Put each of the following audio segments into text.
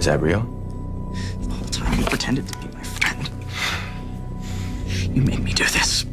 Is that real? The whole time you pretended to be my friend. You made me do this.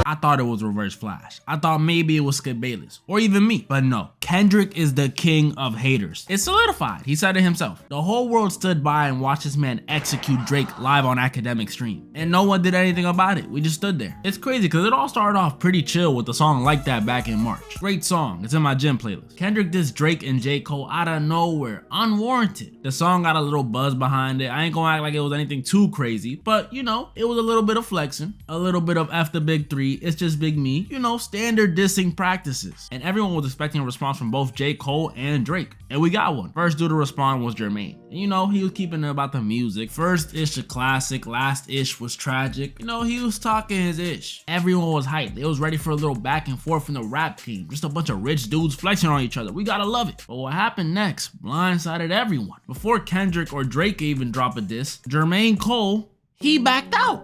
I thought it was Reverse Flash. I thought maybe it was Skip Bayless or even me, but no. Kendrick is the king of haters. It's solidified. He said it himself. The whole world stood by and watched this man execute Drake live on Academic stream, and no one did anything about it. We just stood there. It's crazy because it all started off pretty chill with a song like that back in March. Great song. It's in my gym playlist. Kendrick dissed Drake and J. Cole out of nowhere, unwarranted. The song got a little buzz behind it. I ain't gonna act like it was anything too crazy, but you know, it was a little bit of flexing, a little bit of F the big three. It's just big me, you know, standard dissing practices. And everyone was expecting a response from both J. Cole and Drake, and we got one. First dude to respond was Jermaine. And you know, he was keeping it about the music. First ish a classic, last ish was tragic. You know, he was talking his ish. Everyone was hyped. They was ready for a little back and forth in the rap game. Just a bunch of rich dudes flexing on each other. We gotta love it. But what happened next blindsided everyone. Before Kendrick or Drake even drop a diss, Jermaine Cole, he backed out.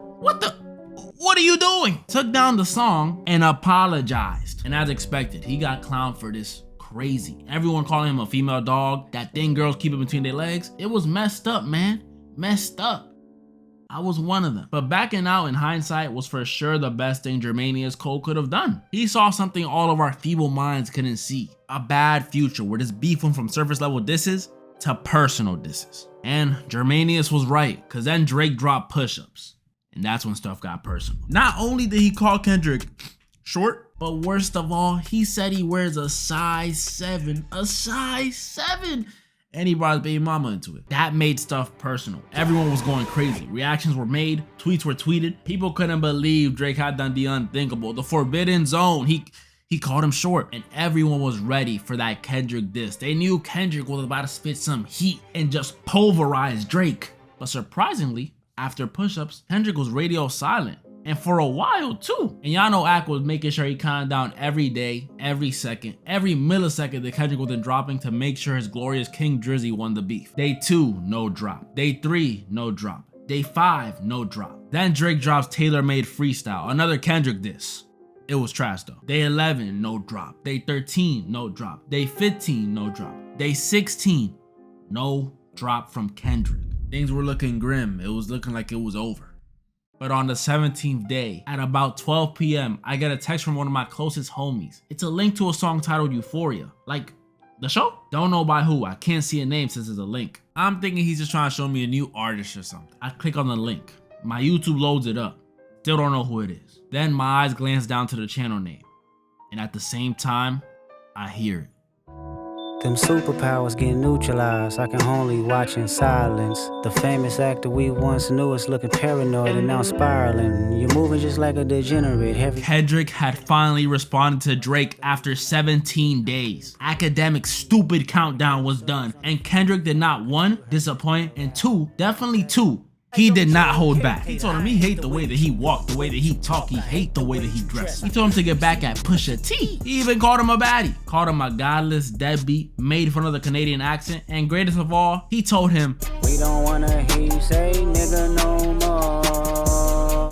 What are you doing? Took down the song and apologized. And as expected, he got clowned for this crazy. Everyone calling him a female dog, that thing girls keep it between their legs. It was messed up, man. Messed up. I was one of them. But backing out in hindsight was for sure the best thing Jermaine Cole could have done. He saw something all of our feeble minds couldn't see. A bad future where this beef went from surface level disses to personal disses. And Jermaine was right, cause then Drake dropped push-ups. And that's when stuff got personal. Not only did he call Kendrick short, but worst of all, he said he wears a size 7. A size 7! And he brought his baby mama into it. That made stuff personal. Everyone was going crazy. Reactions were made, tweets were tweeted. People couldn't believe Drake had done the unthinkable. The forbidden zone. He called him short, and everyone was ready for that Kendrick diss. They knew Kendrick was about to spit some heat and just pulverize Drake. But surprisingly, after push-ups, Kendrick was radio silent, and for a while too. And y'all know Ack was making sure he calmed down every day, every second, every millisecond that Kendrick was dropping to make sure his glorious King Drizzy won the beef. Day 2, no drop. Day 3, no drop. Day 5, no drop. Then Drake drops Tailor Made Freestyle, another Kendrick diss. It was trash though. Day 11, no drop. Day 13, no drop. Day 15, no drop. Day 16, no drop from Kendrick. Things were looking grim. It was looking like it was over. But on the 17th day, at about 12 p.m., I get a text from one of my closest homies. It's a link to a song titled Euphoria. Like, the show? Don't know by who. I can't see a name since it's a link. I'm thinking he's just trying to show me a new artist or something. I click on the link. My YouTube loads it up. Still don't know who it is. Then my eyes glance down to the channel name. And at the same time, I hear it. Them superpowers get neutralized, I can only watch in silence. The famous actor we once knew is looking paranoid and now spiraling. You're moving just like a degenerate. Kendrick had finally responded to Drake after 17 days. Academic's stupid countdown was done, and Kendrick did not 1, disappoint, and 2, definitely 2, he did not hold back. He told him he hate the way that he walked, the way that he talked, he hate the way that he dressed. He told him to get back at Pusha T. He even called him a baddie, called him a godless deadbeat, made fun of the Canadian accent, and greatest of all, he told him, "We don't wanna hear you say nigga no more."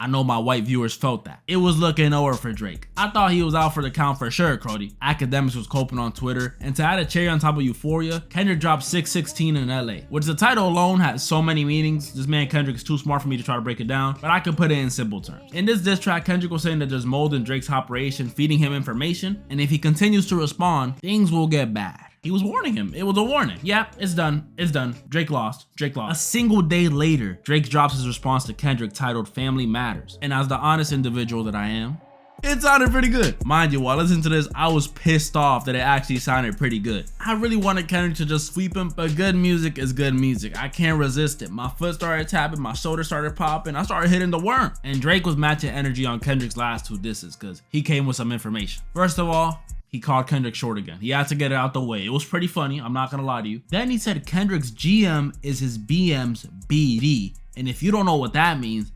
I know my white viewers felt that. It was looking over for Drake. I thought he was out for the count for sure, Cody. Academics was coping on Twitter, and to add a cherry on top of Euphoria, Kendrick dropped 616 in LA, which the title alone has so many meanings. This man Kendrick is too smart for me to try to break it down, but I could put it in simple terms. In this diss track, Kendrick was saying that there's mold in Drake's operation feeding him information, and if he continues to respond, things will get bad. He was warning him. It was a warning. Yep, it's done. It's done. Drake lost. Drake lost. A single day later, Drake drops his response to Kendrick titled Family Matters. And as the honest individual that I am, it sounded pretty good. Mind you, while listening to this, I was pissed off that it actually sounded pretty good. I really wanted Kendrick to just sweep him, but good music is good music. I can't resist it. My foot started tapping, my shoulder started popping, I started hitting the worm. And Drake was matching energy on Kendrick's last 2 disses because he came with some information. First of all, he called Kendrick short again. He had to get it out the way. It was pretty funny, I'm not gonna lie to you. Then he said Kendrick's GM is his BM's BD. And if you don't know what that means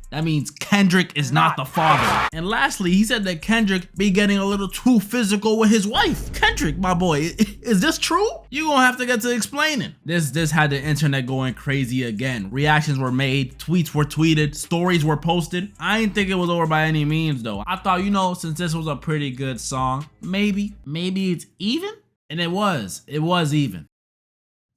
Kendrick is not the father. And lastly, he said that Kendrick be getting a little too physical with his wife. Kendrick, my boy, is this true? You gonna have to get to explaining. This had the internet going crazy again. Reactions were made, tweets were tweeted, stories were posted. I didn't think it was over by any means though. I thought, you know, since this was a pretty good song, maybe it's even. And it was even.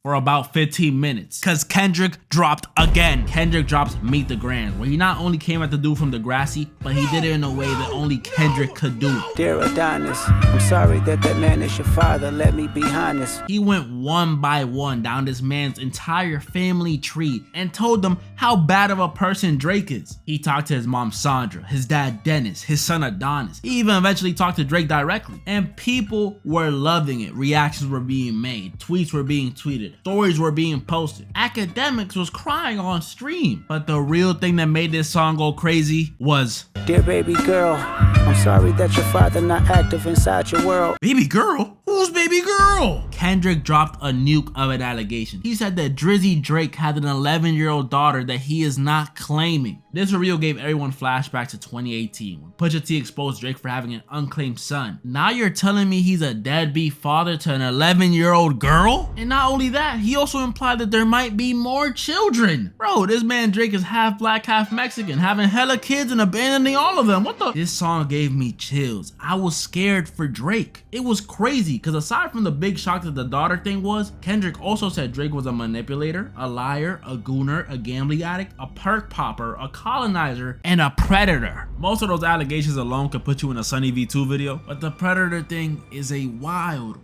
For about 15 minutes. Cause Kendrick dropped again. Kendrick drops Meet the Grand, where he not only came at the dude from Degrassi, but he did it in a way that only Kendrick could do. Dear Adonis, I'm sorry that man is your father, let me be honest. He went one by one down this man's entire family tree and told them how bad of a person Drake is. He talked to his mom Sandra, his dad Dennis, his son Adonis. He even eventually talked to Drake directly. And people were loving it. Reactions were being made, tweets were being tweeted, stories were being posted. Academics was crying on stream. But the real thing that made this song go crazy was, dear baby girl, I'm sorry that your father not active inside your world. Baby girl? Who's baby girl? Kendrick dropped a nuke of an allegation. He said that Drizzy Drake had an 11-year-old daughter that he is not claiming. This reveal gave everyone flashbacks to 2018 when Pusha T exposed Drake for having an unclaimed son. Now you're telling me he's a deadbeat father to an 11-year-old girl? And not only that, he also implied that there might be more children. Bro, this man Drake is half black, half Mexican, having hella kids and abandoning all of them. What the? This song gave me chills. I was scared for Drake. It was crazy, because aside from the big shock that the daughter thing was, Kendrick also said Drake was a manipulator, a liar, a gooner, a gambling addict, a perk popper, a colonizer, and a predator. Most of those allegations alone could put you in a Sunny V2 video, but the predator thing is a wild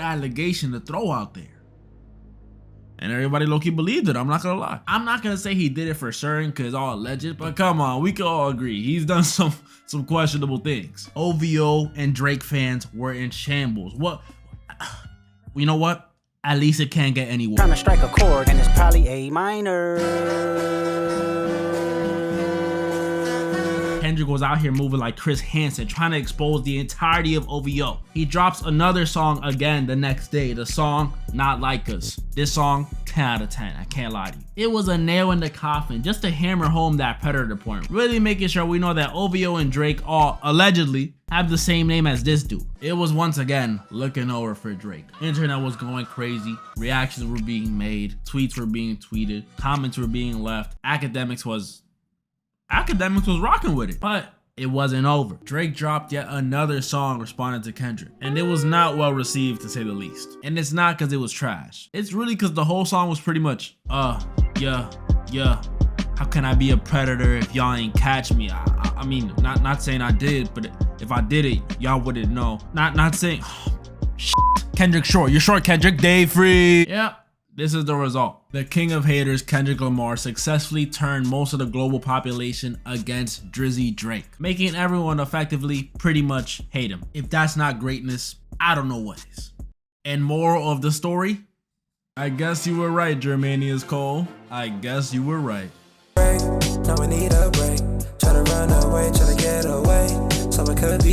allegation to throw out there. And everybody low-key believed it, I'm not gonna lie. I'm not gonna say he did it for certain because it's all alleged, but come on, we can all agree. He's done some questionable things. OVO and Drake fans were in shambles. What? You know what? At least it can't get any worse. Trying to strike a chord and it's probably A minor. Kendrick was out here moving like Chris Hansen, trying to expose the entirety of OVO. He drops another song again the next day, the song Not Like Us. This song, 10 out of 10, I can't lie to you. It was a nail in the coffin just to hammer home that predator point, really making sure we know that OVO and Drake all allegedly have the same name as this dude. It was once again looking over for Drake. Internet was going crazy, reactions were being made, tweets were being tweeted, comments were being left. Academics was rocking with it, but it wasn't over. Drake dropped yet another song responding to Kendrick, and it was not well received to say the least. And it's not because it was trash. It's really because the whole song was pretty much, yeah. How can I be a predator if y'all ain't catch me? I mean, not saying I did, but if I did it, y'all wouldn't know. Not saying, Kendrick short. You're short, Kendrick. Day free. Yeah. This is the result. The king of haters, Kendrick Lamar, successfully turned most of the global population against Drizzy Drake, making everyone effectively pretty much hate him. If that's not greatness, I don't know what is. And moral of the story? I guess you were right, Germanius Cole. I guess you were right. Now I need a break. Try to run away, try to get away. So I could be